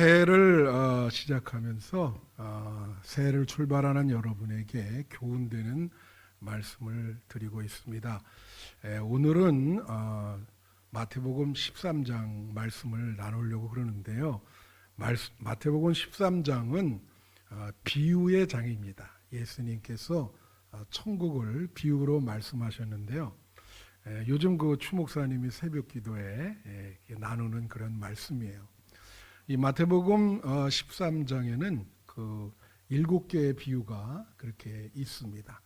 새해를 시작하면서 새해를 출발하는 여러분에게 교훈되는 말씀을 드리고 있습니다. 오늘은 마태복음 13장 말씀을 나누려고 그러는데요. 마태복음 13장은 비유의 장입니다. 예수님께서 천국을 비유로 말씀하셨는데요. 요즘 그 추 목사님이 새벽 기도에 나누는 그런 말씀이에요. 이 마태복음 13장에는 그 7개의 비유가 그렇게 있습니다.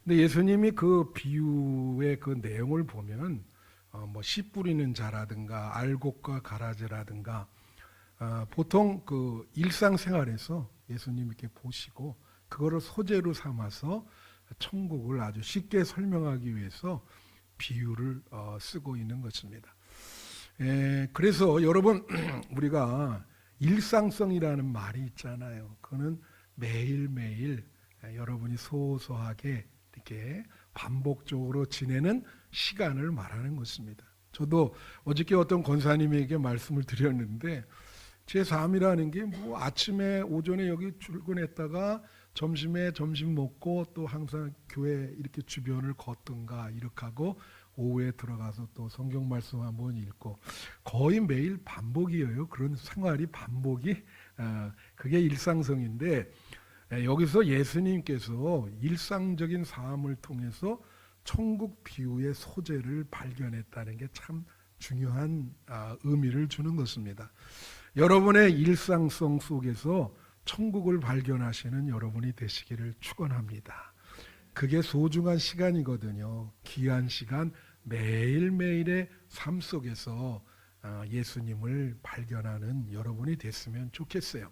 근데 예수님이 그 비유의 그 내용을 보면 씨 뿌리는 자라든가 알곡과 가라지라든가 보통 그 일상생활에서 예수님 이렇게 보시고 그거를 소재로 삼아서 천국을 아주 쉽게 설명하기 위해서 비유를 쓰고 있는 것입니다. 그래서 여러분 우리가 일상성이라는 말이 있잖아요. 그거는 매일매일 여러분이 소소하게 이렇게 반복적으로 지내는 시간을 말하는 것입니다. 저도 어저께 어떤 권사님에게 말씀을 드렸는데 제 삶이라는 게 뭐 아침에 오전에 여기 출근했다가 점심에 점심 먹고 또 항상 교회 이렇게 주변을 걷든가 이렇게 하고 오후에 들어가서 또 성경 말씀 한번 읽고 거의 매일 반복이에요. 그런 생활이 반복이 그게 일상성인데 여기서 예수님께서 일상적인 삶을 통해서 천국 비유의 소재를 발견했다는 게 참 중요한 의미를 주는 것입니다. 여러분의 일상성 속에서 천국을 발견하시는 여러분이 되시기를 축원합니다. 그게 소중한 시간이거든요. 귀한 시간, 매일매일의 삶 속에서 예수님을 발견하는 여러분이 됐으면 좋겠어요.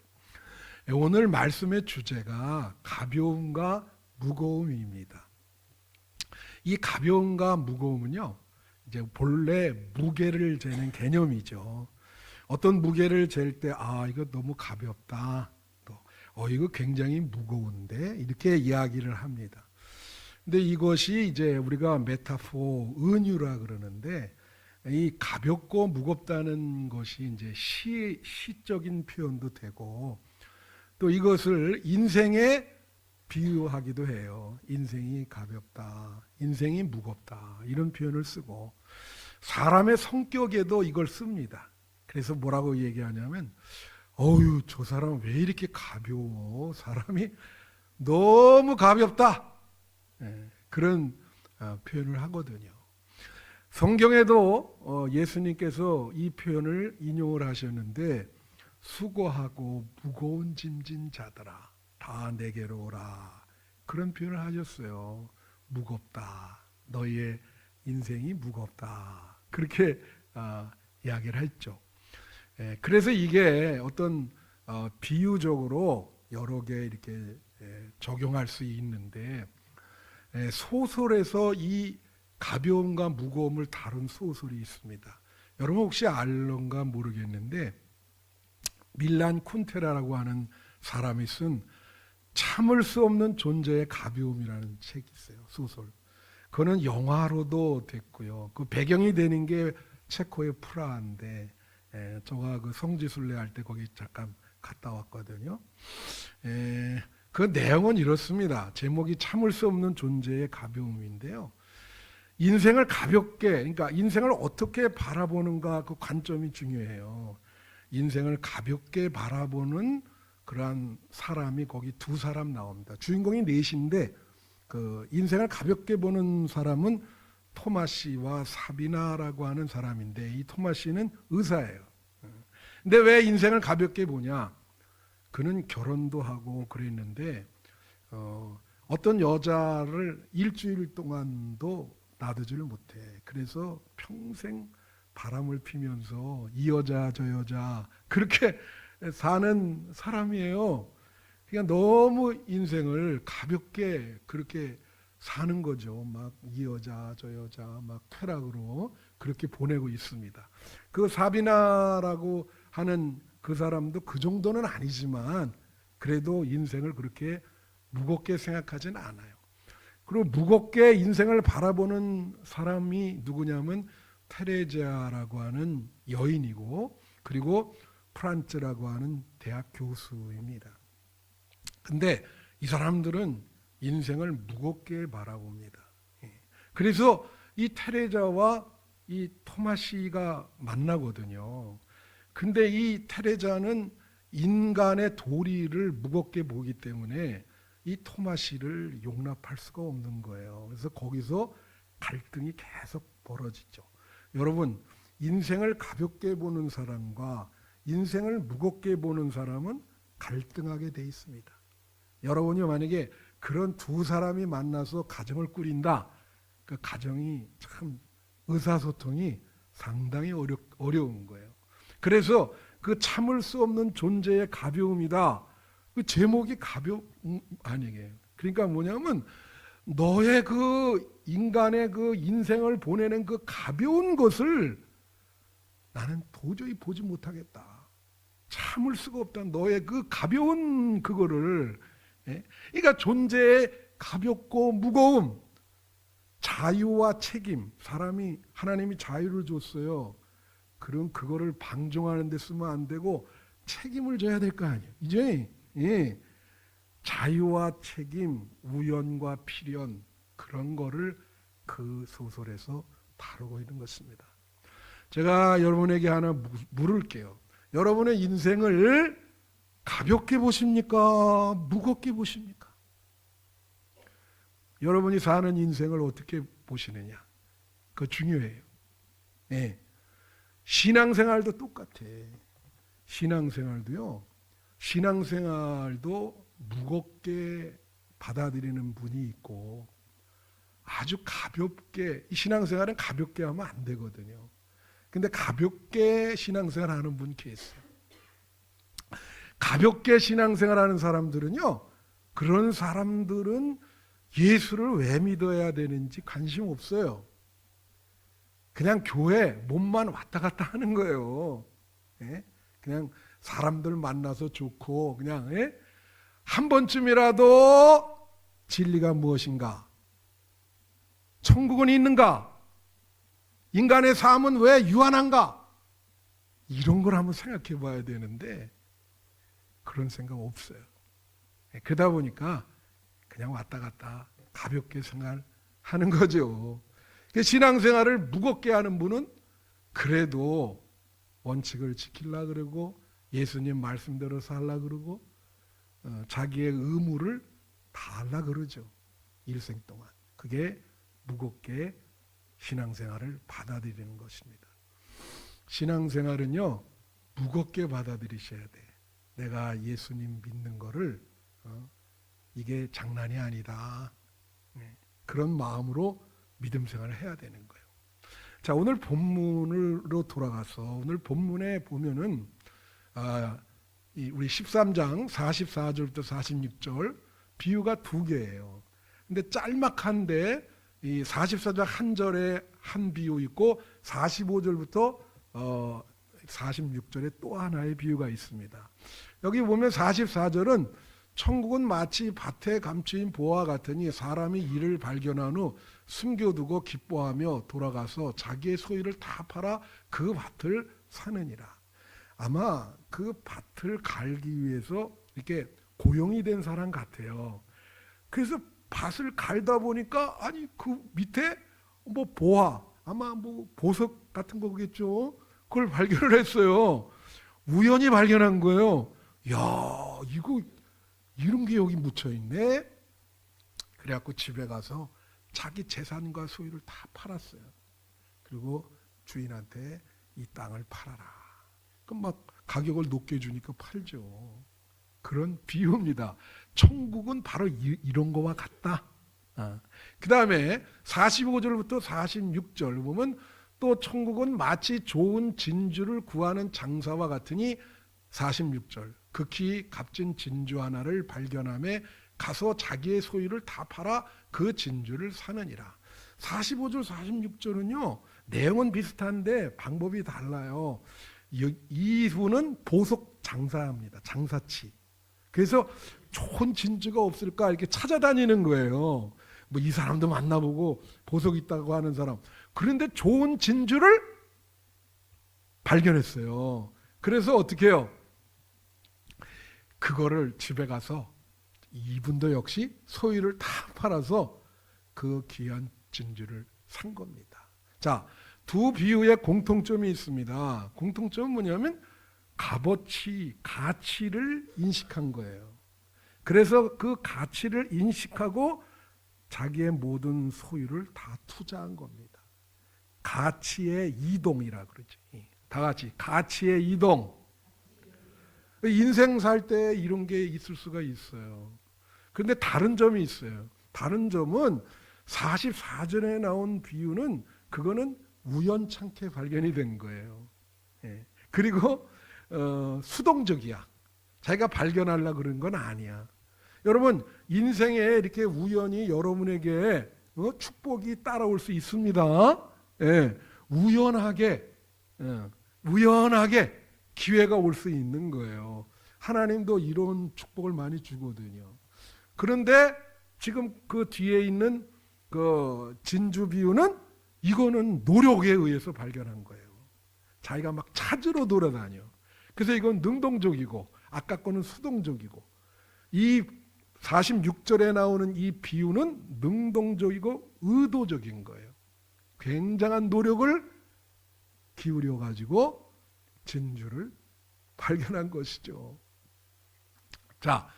오늘 말씀의 주제가 가벼움과 무거움입니다. 이 가벼움과 무거움은요, 이제 본래 무게를 재는 개념이죠. 어떤 무게를 잴 때, 이거 너무 가볍다. 또, 이거 굉장히 무거운데? 이렇게 이야기를 합니다. 근데 이것이 이제 우리가 메타포, 은유라 그러는데, 이 가볍고 무겁다는 것이 이제 시적인 표현도 되고, 또 이것을 인생에 비유하기도 해요. 인생이 가볍다, 인생이 무겁다, 이런 표현을 쓰고, 사람의 성격에도 이걸 씁니다. 그래서 뭐라고 얘기하냐면, 저 사람 왜 이렇게 가벼워? 사람이 너무 가볍다. 그런 표현을 하거든요. 성경에도 예수님께서 이 표현을 인용을 하셨는데, 수고하고 무거운 짐진 자들아 다 내게로 오라, 그런 표현을 하셨어요. 무겁다, 너희의 인생이 무겁다, 그렇게 이야기를 했죠. 그래서 이게 어떤 비유적으로 여러 개 이렇게 적용할 수 있는데, 소설에서 이 가벼움과 무거움을 다룬 소설이 있습니다. 여러분 혹시 알런가 모르겠는데 밀란 쿤테라라고 하는 사람이 쓴 참을 수 없는 존재의 가벼움이라는 책이 있어요. 소설. 그거는 영화로도 됐고요. 그 배경이 되는 게 체코의 프라하인데, 제가 그 성지순례 할 때 거기 잠깐 갔다 왔거든요. 그 내용은 이렇습니다. 제목이 참을 수 없는 존재의 가벼움인데요. 인생을 가볍게, 그러니까 인생을 어떻게 바라보는가, 그 관점이 중요해요. 인생을 가볍게 바라보는 그러한 사람이 거기 두 사람 나옵니다. 주인공이 넷인데 그 인생을 가볍게 보는 사람은 토마시와 사비나라고 하는 사람인데, 이 토마시는 의사예요. 근데 왜 인생을 가볍게 보냐? 그는 결혼도 하고 그랬는데 어떤 여자를 일주일 동안도 놔두지를 못해. 그래서 평생 바람을 피면서 이 여자 저 여자 그렇게 사는 사람이에요. 그러니까 너무 인생을 가볍게 그렇게 사는 거죠. 막 이 여자 저 여자 막 쾌락으로 그렇게 보내고 있습니다. 그 사비나라고 하는 그 사람도 그 정도는 아니지만 그래도 인생을 그렇게 무겁게 생각하진 않아요. 그리고 무겁게 인생을 바라보는 사람이 누구냐면 테레자라고 하는 여인이고, 그리고 프란츠라고 하는 대학 교수입니다. 근데 이 사람들은 인생을 무겁게 바라봅니다. 그래서 이 테레자와 이 토마시가 만나거든요. 근데 이 테레자는 인간의 도리를 무겁게 보기 때문에 이 토마시를 용납할 수가 없는 거예요. 그래서 거기서 갈등이 계속 벌어지죠. 여러분, 인생을 가볍게 보는 사람과 인생을 무겁게 보는 사람은 갈등하게 돼 있습니다. 여러분이 만약에 그런 두 사람이 만나서 가정을 꾸린다, 그 가정이 참 의사소통이 상당히 어려운 거예요. 그래서 그 참을 수 없는 존재의 가벼움이다. 그 제목이 아니에요. 그러니까 뭐냐면 너의 그 인간의 그 인생을 보내는 그 가벼운 것을 나는 도저히 보지 못하겠다. 참을 수가 없다. 너의 그 가벼운 그거를. 그러니까 존재의 가볍고 무거움, 자유와 책임. 사람이 하나님이 자유를 줬어요. 그럼 그거를 방종하는 데 쓰면 안 되고 책임을 져야 될 거 아니에요. 이제 자유와 책임, 우연과 필연 그런 거를 그 소설에서 다루고 있는 것입니다. 제가 여러분에게 하나 물을게요. 여러분의 인생을 가볍게 보십니까? 무겁게 보십니까? 여러분이 사는 인생을 어떻게 보시느냐? 그거 중요해요. 네. 신앙생활도 똑같아. 신앙생활도 무겁게 받아들이는 분이 있고 아주 가볍게, 이 신앙생활은 가볍게 하면 안 되거든요. 근데 가볍게 신앙생활 하는 분이 계세요. 가볍게 신앙생활 하는 사람들은요, 그런 사람들은 예수를 왜 믿어야 되는지 관심 없어요. 그냥 교회 몸만 왔다 갔다 하는 거예요. 그냥 사람들 만나서 좋고 그냥 한 번쯤이라도 진리가 무엇인가? 천국은 있는가? 인간의 삶은 왜 유한한가? 이런 걸 한번 생각해 봐야 되는데 그런 생각 없어요. 그러다 보니까 그냥 왔다 갔다 가볍게 생활하는 거죠. 신앙생활을 무겁게 하는 분은 그래도 원칙을 지키려고 그러고 예수님 말씀대로 살려고 그러고 자기의 의무를 다 하려고 그러죠. 일생 동안. 그게 무겁게 신앙생활을 받아들이는 것입니다. 신앙생활은요, 무겁게 받아들이셔야 돼. 내가 예수님 믿는 거를 이게 장난이 아니다. 그런 마음으로 믿음 생활을 해야 되는 거예요. 자, 오늘 본문으로 돌아가서 오늘 본문에 보면은 우리 13장 44절부터 46절 비유가 두 개예요. 근데 짤막한데 이 44장 한 절에 한 비유 있고 45절부터 46절에 또 하나의 비유가 있습니다. 여기 보면 44절은 천국은 마치 밭에 감추인 보화 같으니 사람이 이를 발견한 후 숨겨두고 기뻐하며 돌아가서 자기의 소유를 다 팔아 그 밭을 사느니라. 아마 그 밭을 갈기 위해서 이렇게 고용이 된 사람 같아요. 그래서 밭을 갈다 보니까 아니 그 밑에 뭐 보화, 아마 뭐 보석 같은 거겠죠. 그걸 발견을 했어요. 우연히 발견한 거예요. 야, 이거 이런 게 여기 묻혀 있네. 그래갖고 집에 가서 자기 재산과 소유를 다 팔았어요. 그리고 주인한테 이 땅을 팔아라. 그럼 막 가격을 높게 주니까 팔죠. 그런 비유입니다. 천국은 바로 이런 거와 같다. 그 다음에 45절부터 46절 보면 또 천국은 마치 좋은 진주를 구하는 장사와 같으니 46절 극히 값진 진주 하나를 발견함에 가서 자기의 소유를 다 팔아 그 진주를 사느니라. 45절 46절은요 내용은 비슷한데 방법이 달라요. 이 분은 보석 장사합니다. 장사치. 그래서 좋은 진주가 없을까 이렇게 찾아다니는 거예요. 뭐 이 사람도 만나보고 보석 있다고 하는 사람. 그런데 좋은 진주를 발견했어요. 그래서 어떻게 해요? 그거를 집에 가서 이분도 역시 소유를 다 팔아서 그 귀한 진주를 산 겁니다. 자, 두 비유에 공통점이 있습니다. 공통점은 뭐냐면 값어치, 가치를 인식한 거예요. 그래서 그 가치를 인식하고 자기의 모든 소유를 다 투자한 겁니다. 가치의 이동이라 그러지. 다 같이 가치의 이동. 인생 살 때 이런 게 있을 수가 있어요. 그런데 다른 점이 있어요. 다른 점은 44절에 나온 비유는 그거는 우연찮게 발견이 된 거예요. 예. 그리고 수동적이야. 자기가 발견하려고 그런 건 아니야. 여러분, 인생에 이렇게 우연히 여러분에게 축복이 따라올 수 있습니다. 예. 우연하게 기회가 올 수 있는 거예요. 하나님도 이런 축복을 많이 주거든요. 그런데 지금 그 뒤에 있는 그 진주 비유는 이거는 노력에 의해서 발견한 거예요. 자기가 막 찾으러 돌아다녀. 그래서 이건 능동적이고 아까 거는 수동적이고, 이 46절에 나오는 이 비유는 능동적이고 의도적인 거예요. 굉장한 노력을 기울여 가지고 진주를 발견한 것이죠. 자,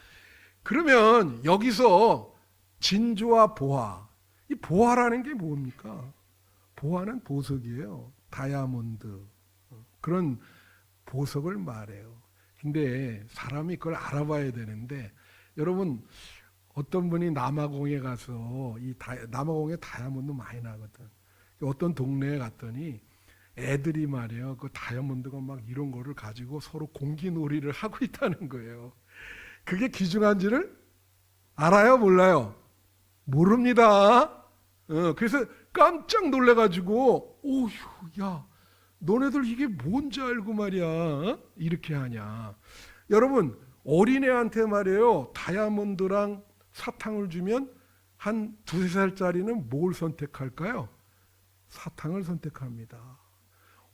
그러면 여기서 진주와 보화, 이 보화라는 게 뭡니까? 보화는 보석이에요. 다이아몬드, 그런 보석을 말해요. 근데 사람이 그걸 알아봐야 되는데, 여러분 어떤 분이 남아공에 가서 남아공에 다이아몬드 많이 나거든. 어떤 동네에 갔더니 애들이 말이에요, 그 다이아몬드가 막 이런 거를 가지고 서로 공기놀이를 하고 있다는 거예요. 그게 귀중한지를 알아요, 몰라요? 모릅니다. 그래서 깜짝 놀래가지고, 오휴, 야, 너네들 이게 뭔지 알고 말이야, 이렇게 하냐. 여러분, 어린애한테 말이에요, 다이아몬드랑 사탕을 주면 한 2~3살짜리는 뭘 선택할까요? 사탕을 선택합니다.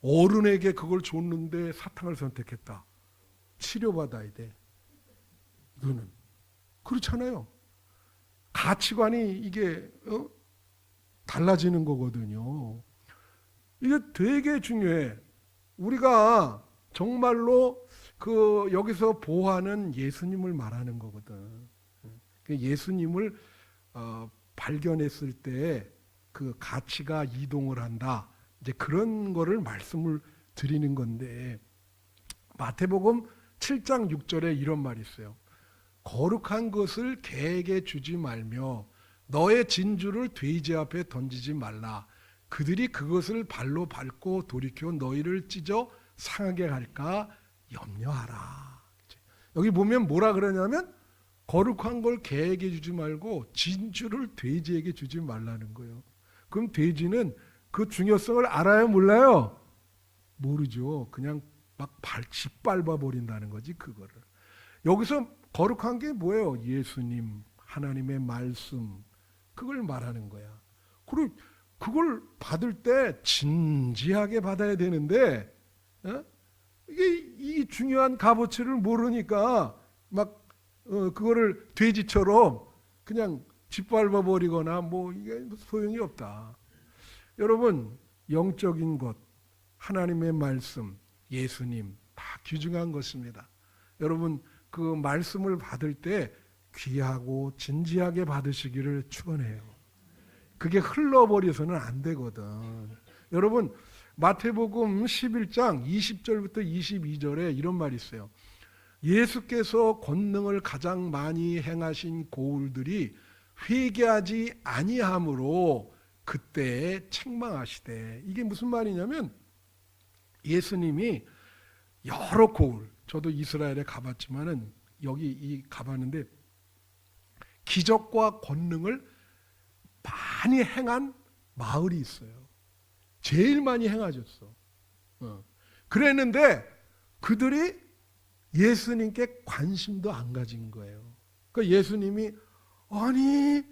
어른에게 그걸 줬는데 사탕을 선택했다. 치료받아야 돼. 이거는 그렇잖아요. 가치관이 이게 달라지는 거거든요. 이게 되게 중요해. 우리가 정말로 그 여기서 보호하는 예수님을 말하는 거거든. 예수님을 발견했을 때 그 가치가 이동을 한다. 이제 그런 거를 말씀을 드리는 건데, 마태복음 7장 6절에 이런 말이 있어요. 거룩한 것을 개에게 주지 말며 너의 진주를 돼지 앞에 던지지 말라. 그들이 그것을 발로 밟고 돌이켜 너희를 찢어 상하게 할까 염려하라. 여기 보면 뭐라 그러냐면 거룩한 걸 개에게 주지 말고 진주를 돼지에게 주지 말라는 거예요. 그럼 돼지는 그 중요성을 알아요, 몰라요? 모르죠. 그냥 막 짓밟아 버린다는 거지, 그거를. 여기서 거룩한 게 뭐예요? 예수님, 하나님의 말씀, 그걸 말하는 거야. 그리고 그걸 받을 때 진지하게 받아야 되는데, 이게 이 중요한 값어치를 모르니까 막 그거를 돼지처럼 그냥 짓밟아 버리거나 뭐 이게 소용이 없다. 여러분, 영적인 것, 하나님의 말씀, 예수님 다 귀중한 것입니다. 여러분, 그 말씀을 받을 때 귀하고 진지하게 받으시기를 축원해요. 그게 흘러버려서는 안 되거든. 여러분, 마태복음 11장 20절부터 22절에 이런 말이 있어요. 예수께서 권능을 가장 많이 행하신 고울들이 회개하지 아니함으로 그때에 책망하시되, 이게 무슨 말이냐면 예수님이 여러 고울, 저도 이스라엘에 가봤지만은 여기 가봤는데 기적과 권능을 많이 행한 마을이 있어요. 제일 많이 행하셨어. 그랬는데 그들이 예수님께 관심도 안 가진 거예요. 그러니까 예수님이 아니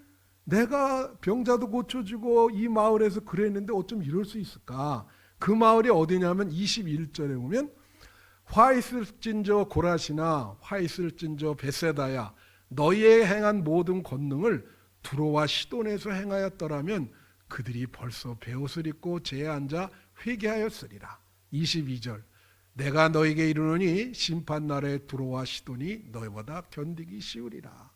내가 병자도 고쳐주고 이 마을에서 그랬는데 어쩜 이럴 수 있을까? 그 마을이 어디냐면 21절에 보면 화 있을진저 고라시나 화 있을진저 벳세다야 너희의 행한 모든 권능을 두로와 시돈에서 행하였더라면 그들이 벌써 베옷을 입고 제에 앉아 회개하였으리라. 22절 내가 너에게 이르노니 심판날에 두로와 시돈이 너희보다 견디기 쉬우리라.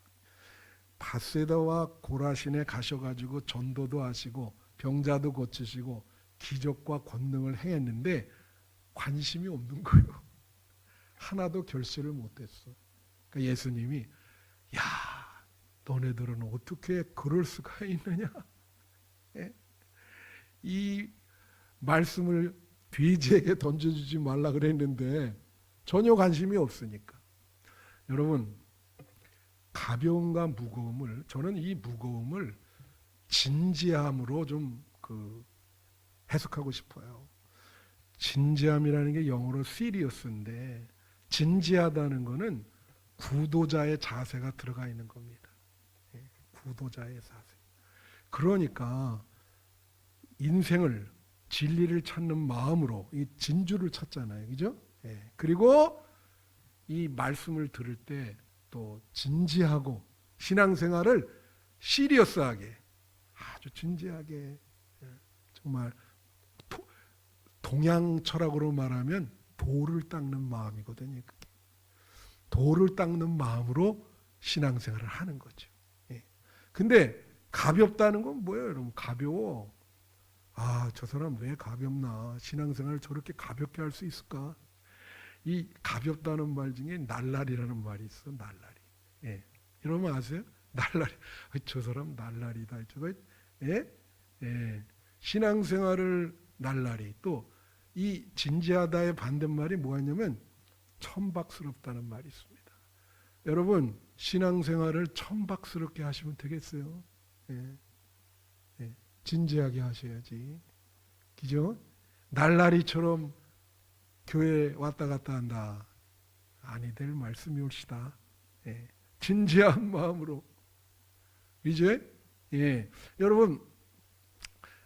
벳세다와 고라신에 가셔가지고 전도도 하시고 병자도 고치시고 기적과 권능을 행했는데 관심이 없는 거예요. 하나도 결실을 못했어. 그러니까 예수님이 야 너네들은 어떻게 그럴 수가 있느냐. 예? 이 말씀을 돼지에게 던져주지 말라 그랬는데 전혀 관심이 없으니까. 여러분 가벼움과 무거움을 저는 이 무거움을 진지함으로 좀 해석하고 싶어요. 진지함이라는 게 영어로 serious인데 진지하다는 것은 구도자의 자세가 들어가 있는 겁니다. 구도자의 자세. 그러니까 인생을 진리를 찾는 마음으로 이 진주를 찾잖아요. 그죠? 그리고 이 말씀을 들을 때 또 진지하고 신앙생활을 시리어스하게 아주 진지하게 정말 동양 철학으로 말하면 돌을 닦는 마음이거든요. 그게. 돌을 닦는 마음으로 신앙생활을 하는 거죠. 근데 가볍다는 건 뭐예요, 여러분? 가벼워. 아, 저 사람 왜 가볍나? 신앙생활을 저렇게 가볍게 할 수 있을까? 이 가볍다는 말 중에 날라리라는 말이 있어. 날라리. 여러분 아세요? 날라리. 저 사람 날라리다. 저거 신앙생활을 날라리. 또 이 진지하다의 반대말이 뭐냐면 천박스럽다는 말이 있습니다. 여러분 신앙생활을 천박스럽게 하시면 되겠어요? 진지하게 하셔야지. 그죠? 날라리처럼 교회 왔다 갔다 한다. 아니 될 말씀이 옳시다. 진지한 마음으로. 이제 여러분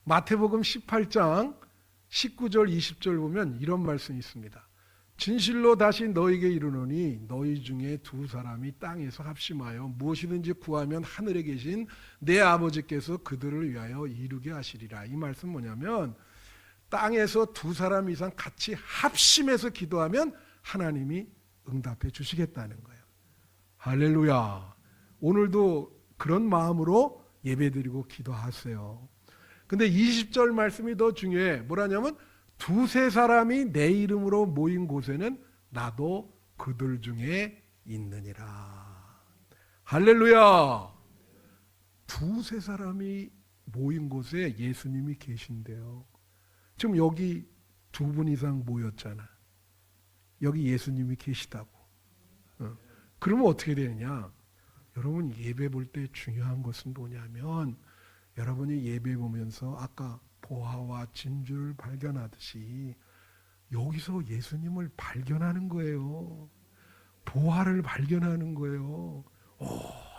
마태복음 18장 19절 20절 보면 이런 말씀이 있습니다. 진실로 다시 너희에게 이르노니 너희 중에 두 사람이 땅에서 합심하여 무엇이든지 구하면 하늘에 계신 내 아버지께서 그들을 위하여 이루게 하시리라. 이 말씀 뭐냐면 땅에서 두 사람 이상 같이 합심해서 기도하면 하나님이 응답해 주시겠다는 거예요. 할렐루야. 오늘도 그런 마음으로 예배드리고 기도하세요. 근데 20절 말씀이 더 중요해. 뭐라냐면 두세 사람이 내 이름으로 모인 곳에는 나도 그들 중에 있느니라. 할렐루야. 두세 사람이 모인 곳에 예수님이 계신대요. 지금 여기 두 분 이상 모였잖아. 여기 예수님이 계시다고. 그러면 어떻게 되느냐? 여러분 예배 볼 때 중요한 것은 뭐냐면 여러분이 예배 보면서 아까 보화와 진주를 발견하듯이 여기서 예수님을 발견하는 거예요. 보화를 발견하는 거예요.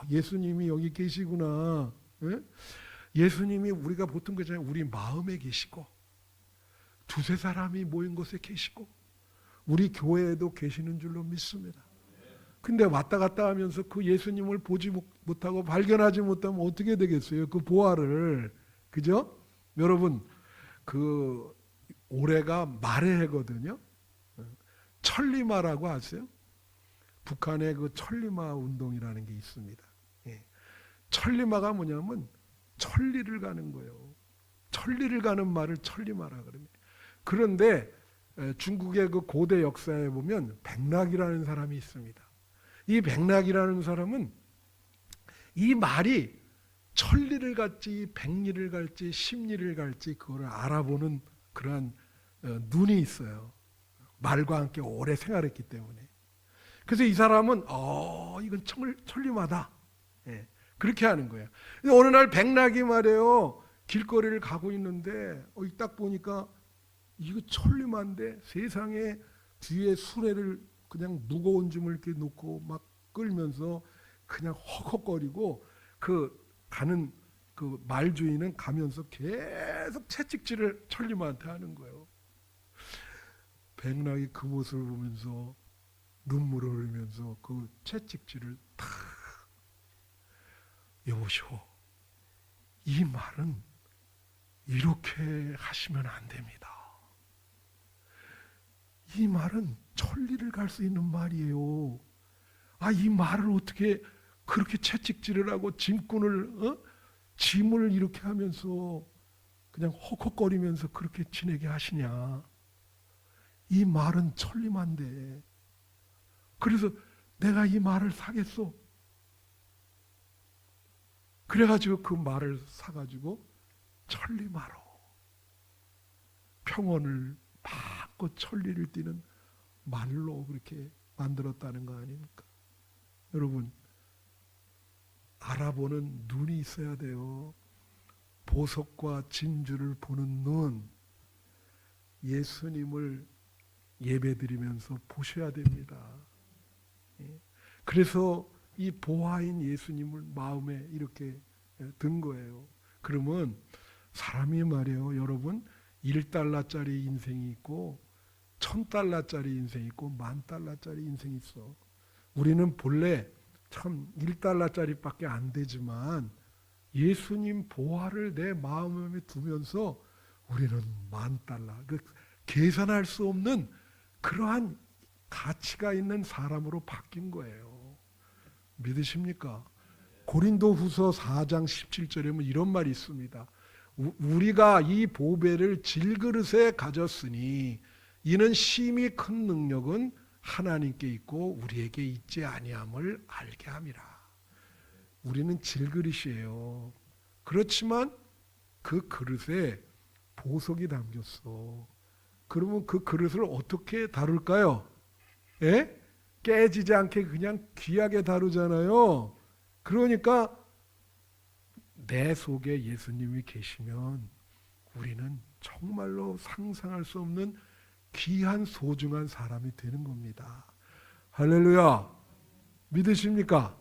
예수님이 여기 계시구나. 예수님이 우리가 보통 그잖아요. 우리 마음에 계시고 두세 사람이 모인 곳에 계시고 우리 교회에도 계시는 줄로 믿습니다. 근데 왔다 갔다 하면서 그 예수님을 보지 못하고 발견하지 못하면 어떻게 되겠어요? 그 보화를. 그죠? 여러분 올해가 말의 해거든요. 천리마라고 아세요? 북한의 그 천리마 운동이라는 게 있습니다. 천리마가 뭐냐면 천리를 가는 거예요. 천리를 가는 말을 천리마라 그럽니다. 그런데 중국의 그 고대 역사에 보면 백락이라는 사람이 있습니다. 이 백락이라는 사람은 이 말이 천리를 갈지 백리를 갈지 십리를 갈지 그거를 알아보는 그러한 눈이 있어요. 말과 함께 오래 생활했기 때문에. 그래서 이 사람은 이건 천리마다. 그렇게 하는 거예요. 어느 날 백락이 말이에요. 길거리를 가고 있는데 딱 보니까 이거 천리마인데 세상에 뒤에 수레를 그냥 무거운 줌을 이렇게 놓고 막 끌면서 그냥 헉헉거리고 가는 그 말주인은 가면서 계속 채찍질을 천리마한테 하는 거예요. 백락이 그 모습을 보면서 눈물을 흘리면서 그 채찍질을 탁, 여보시오, 이 말은 이렇게 하시면 안 됩니다. 이 말은 천리를 갈 수 있는 말이에요. 이 말을 어떻게 그렇게 채찍질을 하고 짐을 이렇게 하면서 그냥 헉헉거리면서 그렇게 지내게 하시냐. 이 말은 천리만데. 그래서 내가 이 말을 사겠소. 그래가지고 그 말을 사가지고 천리마로 평원을 마음껏 천리를 띠는 말로 그렇게 만들었다는 거 아닙니까? 여러분, 알아보는 눈이 있어야 돼요. 보석과 진주를 보는 눈, 예수님을 예배드리면서 보셔야 됩니다. 그래서 이 보화인 예수님을 마음에 이렇게 든 거예요. 그러면 사람이 말이에요, 여러분, 1달러짜리 인생이 있고 1000달러짜리 인생이 있고 10,000달러짜리 인생이 있어. 우리는 본래 참 1달러짜리밖에 안 되지만 예수님 보화를 내 마음에 두면서 우리는 10,000달러, 계산할 수 없는 그러한 가치가 있는 사람으로 바뀐 거예요. 믿으십니까? 고린도후서 4장 17절에 보면 이런 말이 있습니다. 우리가 이 보배를 질그릇에 가졌으니 이는 심히 큰 능력은 하나님께 있고 우리에게 있지 아니함을 알게 함이라. 우리는 질그릇이에요. 그렇지만 그 그릇에 보석이 담겼어. 그러면 그 그릇을 어떻게 다룰까요? 예? 깨지지 않게 그냥 귀하게 다루잖아요. 그러니까 내 속에 예수님이 계시면 우리는 정말로 상상할 수 없는 귀한 소중한 사람이 되는 겁니다. 할렐루야. 믿으십니까?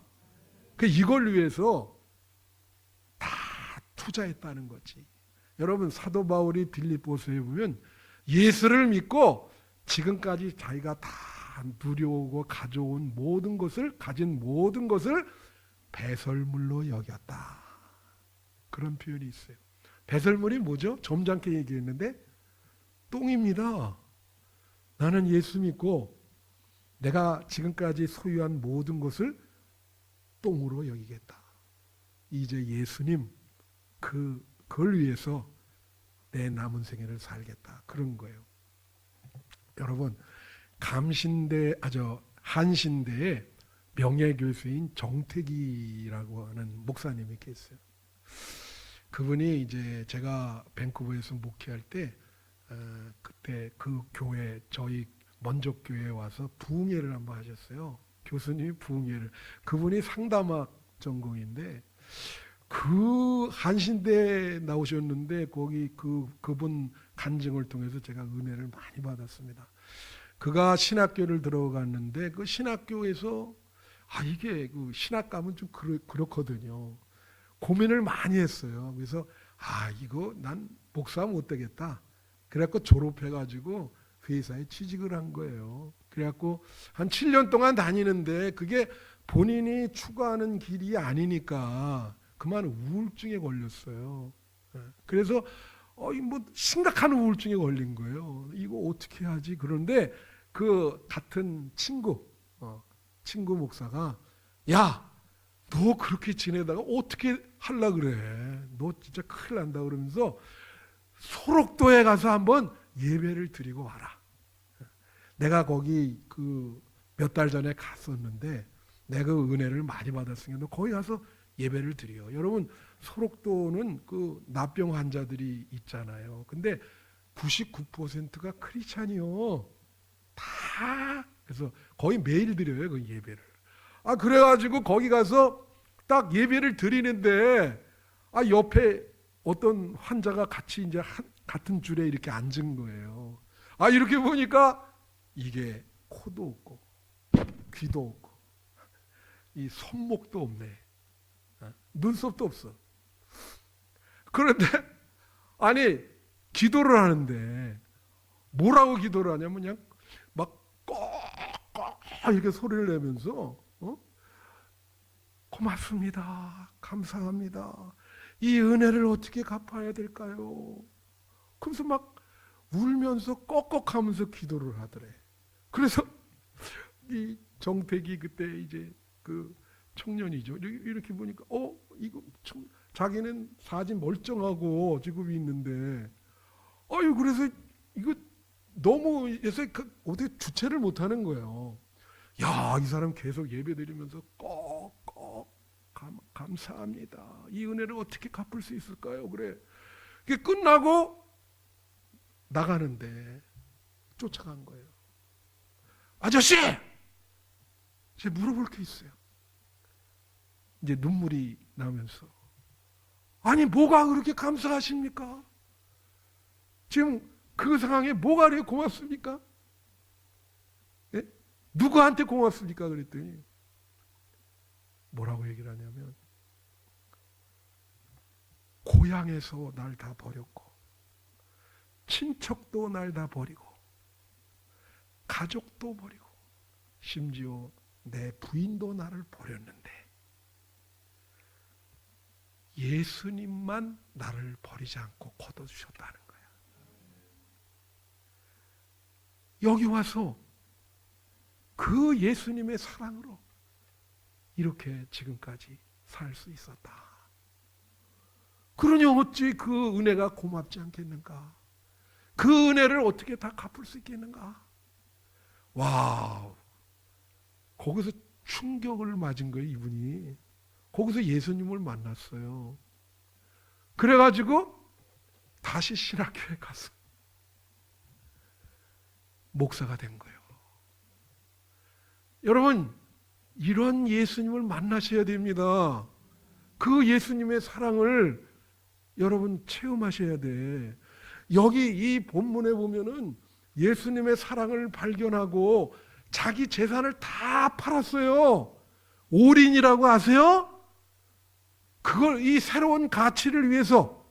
이걸 위해서 다 투자했다는 거지. 여러분, 사도 바울이 빌립보서에 보면 예수를 믿고 지금까지 자기가 다 누려오고 가져온 모든 것을, 가진 모든 것을 배설물로 여겼다. 그런 표현이 있어요. 배설물이 뭐죠? 점잖게 얘기했는데 똥입니다. 나는 예수 믿고 내가 지금까지 소유한 모든 것을 똥으로 여기겠다. 이제 예수님 그걸 위해서 내 남은 생애를 살겠다. 그런 거예요. 여러분, 한신대의 명예교수인 정택이라고 하는 목사님이 계세요. 그분이 이제 제가 밴쿠버에서 목회할 때 그때 그 교회, 저희 먼저교회에 와서 부흥회를 한번 하셨어요. 교수님이 부흥회를. 그분이 상담학 전공인데 그 한신대에 나오셨는데 거기 그분 간증을 통해서 제가 은혜를 많이 받았습니다. 그가 신학교를 들어갔는데 그 신학교에서 이게 그 신학감은 좀 그렇거든요. 고민을 많이 했어요. 그래서 이거 난 목사 못 되겠다. 그래갖고 졸업해가지고 회사에 취직을 한 거예요. 그래갖고 한 7년 동안 다니는데 그게 본인이 추구하는 길이 아니니까 그만 우울증에 걸렸어요. 그래서 뭐 심각한 우울증에 걸린 거예요. 이거 어떻게 하지? 그런데 그 같은 친구 목사가 야, 너 그렇게 지내다가 어떻게 할라 그래? 너 진짜 큰일 난다 그러면서 소록도에 가서 한번 예배를 드리고 와라. 내가 거기 몇 달 전에 갔었는데 내가 그 은혜를 많이 받았으니까 너 거기 가서 예배를 드려. 여러분, 소록도는 그 납병 환자들이 있잖아요. 근데 99%가 크리스찬이요. 다. 그래서 거의 매일 드려요, 그 예배를. 그래가지고 거기 가서 딱 예배를 드리는데 옆에 어떤 환자가 같이 이제 같은 줄에 이렇게 앉은 거예요. 이렇게 보니까 이게 코도 없고 귀도 없고 이 손목도 없네. 눈썹도 없어. 그런데 기도를 하는데 뭐라고 기도를 하냐면 그냥 막 꼭꼭 이렇게 소리를 내면서 고맙습니다. 감사합니다. 이 은혜를 어떻게 갚아야 될까요? 그래서 막 울면서 꺽꺽하면서 기도를 하더래. 그래서 이 정택이 그때 이제 그 청년이죠. 이렇게 보니까 이거 자기는 사진 멀쩡하고 지금 있는데 그래서 이거 너무 해서 어떻게 주체를 못 하는 거예요. 야, 이 사람 계속 예배 드리면서 꼭꼭 감사합니다. 이 은혜를 어떻게 갚을 수 있을까요? 그래. 그게 끝나고 나가는데 쫓아간 거예요. 아저씨! 제가 물어볼 게 있어요. 이제 눈물이 나면서 아니 뭐가 그렇게 감사하십니까? 지금 그 상황에 뭐가 그렇게 고맙습니까? 예? 누구한테 고맙습니까? 그랬더니 뭐라고 얘기를 하냐면 고향에서 날 다 버렸고 친척도 날 다 버리고 가족도 버리고 심지어 내 부인도 나를 버렸는데 예수님만 나를 버리지 않고 걷어주셨다는 거야. 여기 와서 그 예수님의 사랑으로 이렇게 지금까지 살 수 있었다. 그러니 어찌 그 은혜가 고맙지 않겠는가? 그 은혜를 어떻게 다 갚을 수 있겠는가? 와우. 거기서 충격을 맞은 거예요, 이분이. 거기서 예수님을 만났어요. 그래가지고 다시 신학교에 가서 목사가 된 거예요. 여러분, 이런 예수님을 만나셔야 됩니다. 그 예수님의 사랑을 여러분 체험하셔야 돼. 여기 이 본문에 보면은 예수님의 사랑을 발견하고 자기 재산을 다 팔았어요. 올인이라고 아세요? 그걸 이 새로운 가치를 위해서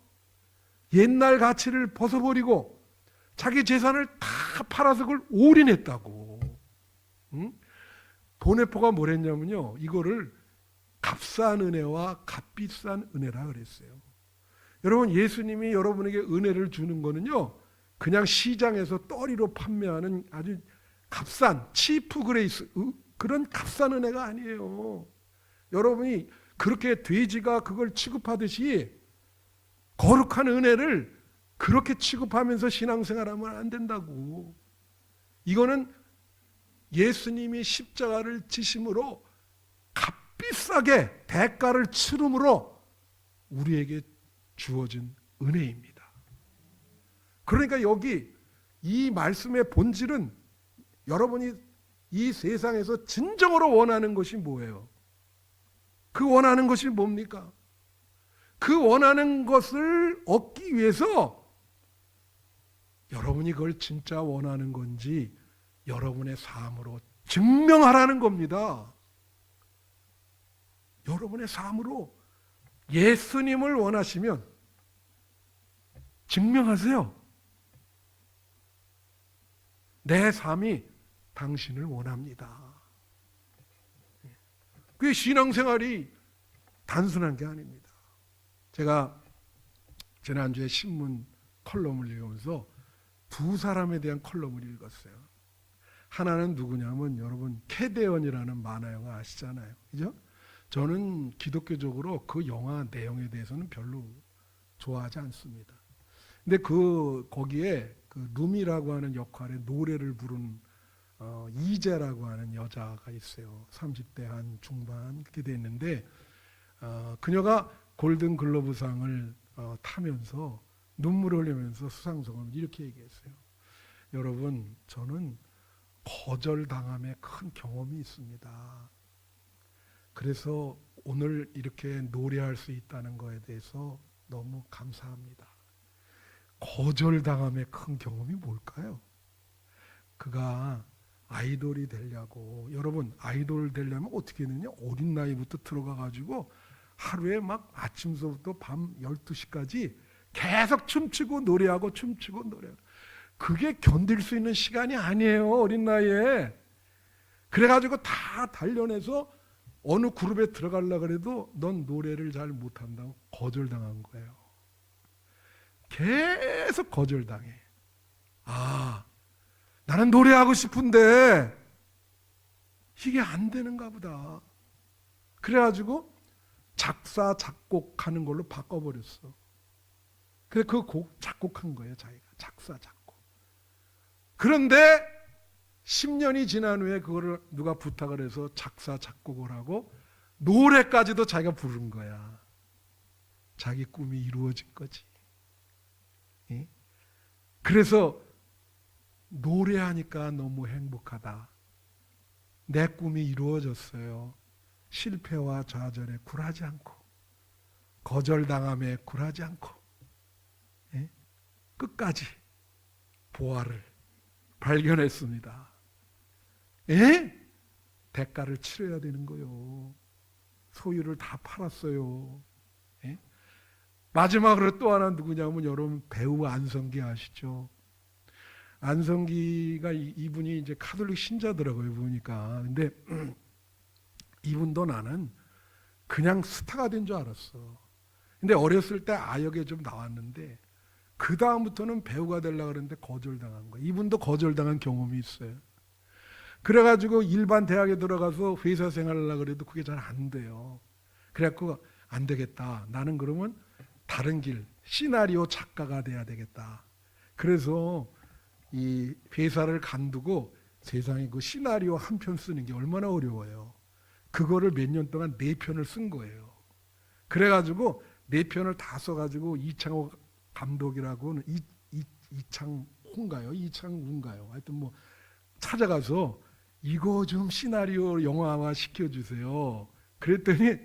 옛날 가치를 벗어버리고 자기 재산을 다 팔아서 그걸 올인했다고. 응? 보네포가 뭐랬냐면요, 이거를 값싼 은혜와 값비싼 은혜라 그랬어요. 여러분, 예수님이 여러분에게 은혜를 주는 거는요, 그냥 시장에서 떨이로 판매하는 아주 값싼 치프 그레이스, 그런 값싼 은혜가 아니에요. 여러분이 그렇게 돼지가 그걸 취급하듯이 거룩한 은혜를 그렇게 취급하면서 신앙생활하면 안 된다고. 이거는 예수님이 십자가를 지심으로 값비싸게 대가를 치름으로 우리에게 주어진 은혜입니다. 그러니까 여기 이 말씀의 본질은 여러분이 이 세상에서 진정으로 원하는 것이 뭐예요? 그 원하는 것이 뭡니까? 그 원하는 것을 얻기 위해서 여러분이 그걸 진짜 원하는 건지 여러분의 삶으로 증명하라는 겁니다. 여러분의 삶으로 예수님을 원하시면 증명하세요. 내 삶이 당신을 원합니다. 그게 신앙생활이 단순한 게 아닙니다. 제가 지난주에 신문 컬럼을 읽으면서 두 사람에 대한 컬럼을 읽었어요. 하나는 누구냐면 여러분 캐데언이라는 만화 영화 아시잖아요. 그죠? 저는 기독교적으로 그 영화 내용에 대해서는 별로 좋아하지 않습니다. 근데 거기에 그 루미라고 하는 역할에 노래를 부른 이재라고 하는 여자가 있어요. 30대 한 중반 그렇게 됐는데 그녀가 골든 글로브상을 타면서 눈물을 흘리면서 수상소감을 이렇게 얘기했어요. 여러분, 저는 거절당함에 큰 경험이 있습니다. 그래서 오늘 이렇게 노래할 수 있다는 거에 대해서 너무 감사합니다. 거절당함에 큰 경험이 뭘까요? 그가 아이돌이 되려고, 여러분 아이돌 되려면 어떻게 되냐? 어린 나이부터 들어가가지고 하루에 막 아침서부터 밤 12시까지 계속 춤추고 노래하고 춤추고 노래하고 그게 견딜 수 있는 시간이 아니에요. 어린 나이에. 그래가지고 다 단련해서 어느 그룹에 들어가려고 그래도 넌 노래를 잘 못한다고 거절당한 거예요. 계속 거절당해. 아, 나는 노래하고 싶은데 이게 안 되는가 보다. 그래가지고 작사, 작곡하는 걸로 바꿔버렸어. 그래서 그 곡 작곡한 거예요, 자기가. 작사, 작곡. 그런데 10년이 지난 후에 그거를 누가 부탁을 해서 작사, 작곡을 하고 노래까지도 자기가 부른 거야. 자기 꿈이 이루어진 거지. 예? 그래서 노래하니까 너무 행복하다. 내 꿈이 이루어졌어요. 실패와 좌절에 굴하지 않고 거절당함에 굴하지 않고 예? 끝까지 보화를 발견했습니다. 예? 대가를 치러야 되는 거요. 소유를 다 팔았어요. 예? 마지막으로 또 하나 누구냐면 여러분 배우 안성기 아시죠? 안성기가 이분이 이제 카톨릭 신자더라고요, 보니까. 근데 이분도 나는 그냥 스타가 된 줄 알았어. 근데 어렸을 때 아역에 좀 나왔는데 그 다음부터는 배우가 되려고 그랬는데 거절당한 거예요. 이분도 거절당한 경험이 있어요. 그래가지고 일반 대학에 들어가서 회사 생활을 하려고 그래도 그게 잘 안 돼요. 그래갖고 안 되겠다. 나는 그러면 다른 길, 시나리오 작가가 돼야 되겠다. 그래서 이 회사를 간두고 세상에 그 시나리오 한 편 쓰는 게 얼마나 어려워요. 그거를 몇 년 동안 4편을 쓴 거예요. 그래가지고 4편을 다 써가지고 이창호 감독이라고는 이창호인가요? 이창우인가요? 하여튼 뭐 찾아가서 이거 좀 시나리오 영화화 시켜주세요. 그랬더니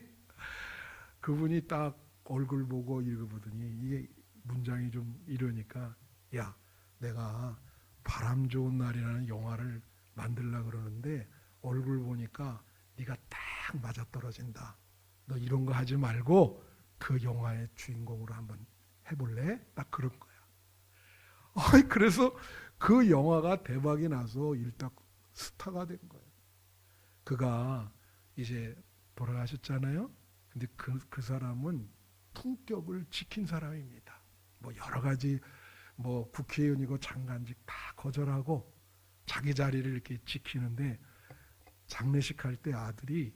그분이 딱 얼굴 보고 읽어보더니 이게 문장이 좀 이러니까 야, 내가 바람 좋은 날이라는 영화를 만들려고 그러는데 얼굴 보니까 네가 딱 맞아떨어진다. 너 이런 거 하지 말고 그 영화의 주인공으로 한번 해볼래? 딱 그런 거야. 그래서 그 영화가 대박이 나서 일단 스타가 된 거예요. 그가 이제 돌아가셨잖아요. 근데 그 사람은 품격을 지킨 사람입니다. 뭐 여러 가지 뭐 국회의원이고 장관직 다 거절하고 자기 자리를 이렇게 지키는데 장례식 할 때 아들이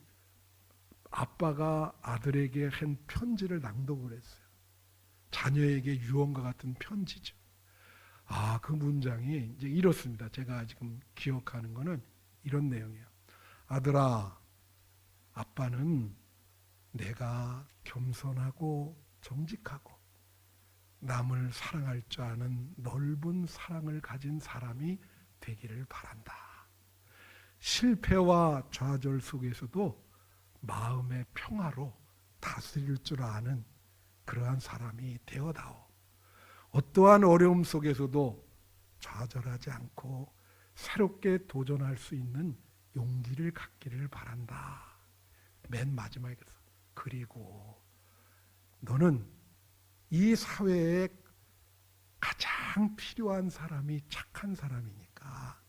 아빠가 아들에게 한 편지를 낭독을 했어요. 자녀에게 유언과 같은 편지죠. 아, 그 문장이 이제 이렇습니다. 제가 지금 기억하는 거는 이런 내용이에요. 아들아, 아빠는 내가 겸손하고 정직하고 남을 사랑할 줄 아는 넓은 사랑을 가진 사람이 되기를 바란다. 실패와 좌절 속에서도 마음의 평화로 다스릴 줄 아는 그러한 사람이 되어다오. 어떠한 어려움 속에서도 좌절하지 않고 새롭게 도전할 수 있는 용기를 갖기를 바란다. 맨 마지막에 그래서 그리고 너는 이 사회에 가장 필요한 사람이 착한 사람이니까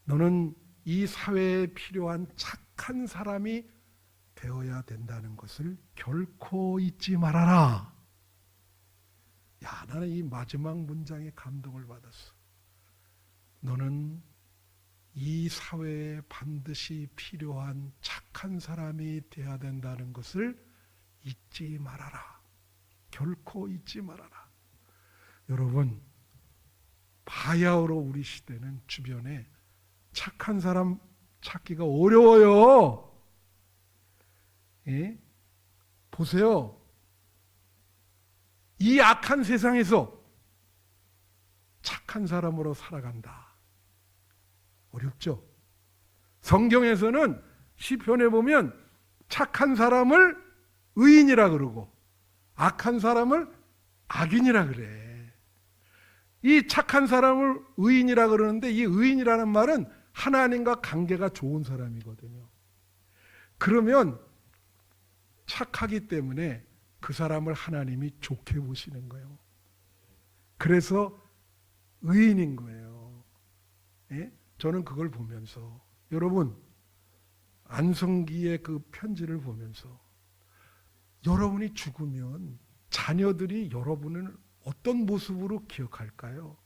너는 이 사회에 필요한 착한 사람이 되어야 된다는 것을 결코 잊지 말아라. 야, 나는 이 마지막 문장에 감동을 받았어. 너는 이 사회에 반드시 필요한 착한 사람이 되어야 된다는 것을 잊지 말아라. 결코 잊지 말아라. 여러분, 바야흐로 우리 시대는 주변에 착한 사람 찾기가 어려워요. 예? 보세요. 이 악한 세상에서 착한 사람으로 살아간다. 어렵죠? 성경에서는 시편에 보면 착한 사람을 의인이라 그러고 악한 사람을 악인이라 그래. 이 착한 사람을 의인이라 그러는데 이 의인이라는 말은 하나님과 관계가 좋은 사람이거든요. 그러면 착하기 때문에 그 사람을 하나님이 좋게 보시는 거예요. 그래서 의인인 거예요. 예? 저는 그걸 보면서 여러분 안성기의 그 편지를 보면서 여러분이 죽으면 자녀들이 여러분을 어떤 모습으로 기억할까요?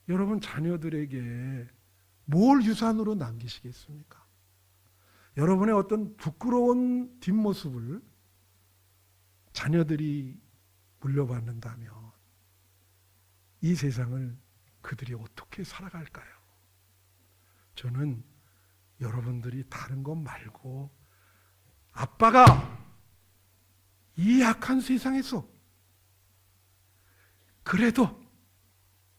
여러분 자녀들에게 뭘 유산으로 남기시겠습니까? 여러분의 어떤 부끄러운 뒷모습을 자녀들이 물려받는다면 이 세상을 그들이 어떻게 살아갈까요? 저는 여러분들이 다른 것 말고 아빠가 이 약한 세상에서 그래도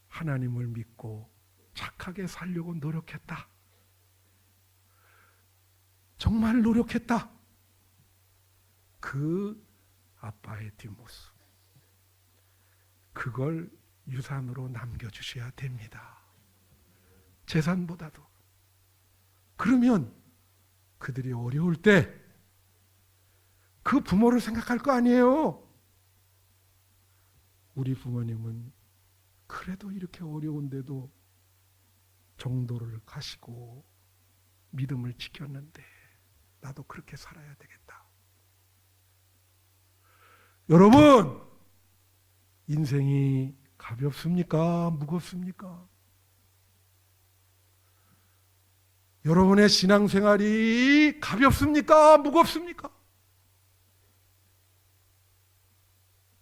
하나님을 믿고 착하게 살려고 노력했다. 정말 노력했다. 그 아빠의 뒷모습. 그걸 유산으로 남겨주셔야 됩니다. 재산보다도. 그러면 그들이 어려울 때 그 부모를 생각할 거 아니에요. 우리 부모님은 그래도 이렇게 어려운데도 정도를 가시고 믿음을 지켰는데 나도 그렇게 살아야 되겠다. 여러분, 인생이 가볍습니까? 무겁습니까? 여러분의 신앙생활이 가볍습니까? 무겁습니까?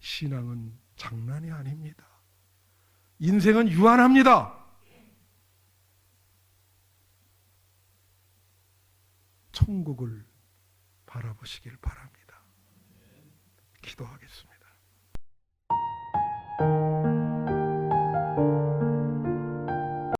신앙은 장난이 아닙니다. 인생은 유한합니다. 천국을 바라보시길 바랍니다. 기도하겠습니다.